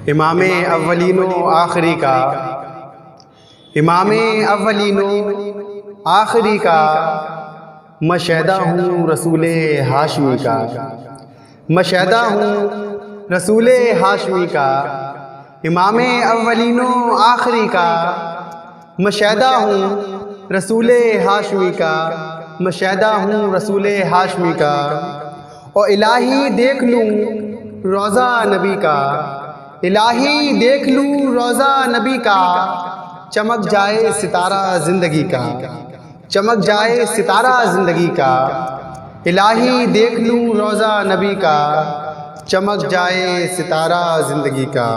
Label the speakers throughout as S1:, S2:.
S1: इमाम अव्वलीनो आखिरी का, इमाम अव्वलीनो आखिरी का, मशहदा हूँ रसूले हाशमी का, मशहदा हूँ रसूले हाशमी का, इमाम अव्वलीनो आखिरी का, मशहदा हूँ रसूले हाशमी का, मशहदा हूँ रसूले हाशमी का। और इलाही देख लूँ रोज़ा नबी का, इलाही देख लूँ रोज़ा नबी का, चमक जाए सितारा ज़िंदगी का, चमक जाए सितारा ज़िंदगी का। इलाही देख लूँ रोज़ा नबी का, चमक जाए सितारा ज़िंदगी का।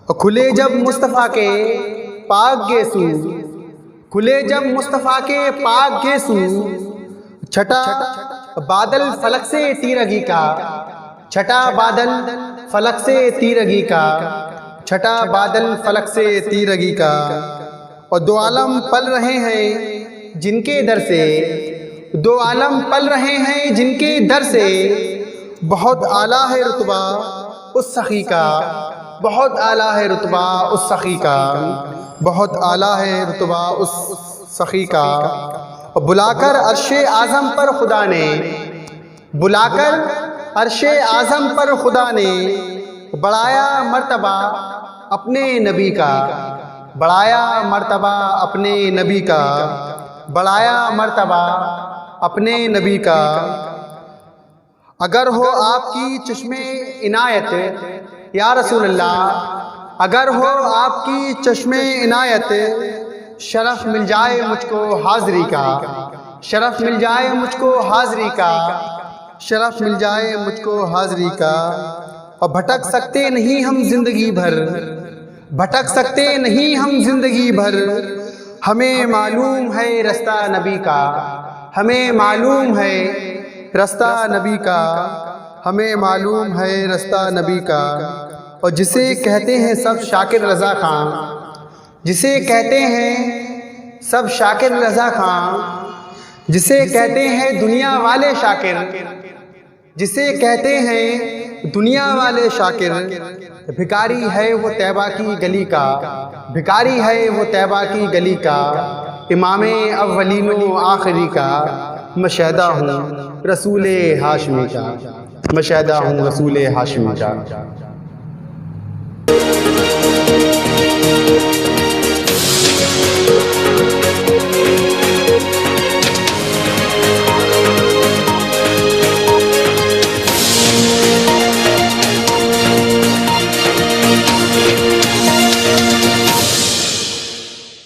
S1: और खुले जब मुस्तफ़ा के पाक गेसू, खुले जब मुस्तफ़ा के पाक गेसू, छटा बादल फलक से तीरगी का, छटा बादल फलक से तीरगी का, छटा बादल फलक से तीरगी का। और दो आलम पल रहे हैं जिनके दर से, दो आलम पल रहे हैं जिनके दर से, बहुत आला है रुतबा उस सखी का, बहुत आला है रुतबा उस सखी का, बहुत आला है रुतबा उस सखी का। और बुलाकर अर्शे आज़म पर खुदा ने, बुलाकर अर्शे आज़म पर खुदा ने, बढ़ाया मर्तबा अपने नबी का, बढ़ाया मर्तबा अपने नबी का, बढ़ाया मर्तबा अपने नबी का। अगर हो आपकी चश्मे इनायत या रसूल अल्लाह, अगर हो आपकी चश्मे इनायत, शरफ़ मिल जाए मुझको हाज़री का, शरफ़ मिल जाए मुझको हाज़री का, शरफ़ मिल जाए मुझको हाज़री का। और भटक सकते नहीं हम ज़िंदगी भर, भटक सकते नहीं हम ज़िंदगी भर, हमें मालूम है रास्ता नबी का, हमें मालूम है रास्ता नबी का, हमें मालूम है रास्ता नबी का। और जिसे कहते हैं सब शाकिर रज़ा खां, जिसे कहते हैं सब शाकिर रज़ा खां, जिसे कहते हैं दुनिया वाले शाकिर, जिसे कहते हैं दुनिया वाले शाकिर, भिकारी है वो तैबा की गली का, भिकारी है वो तैबा की गली का। इमाम अव्वलीनो आखिरी का, मशहदा हूँ रसूले हाशमी का, मशहदा हूँ रसूले हाशमी का।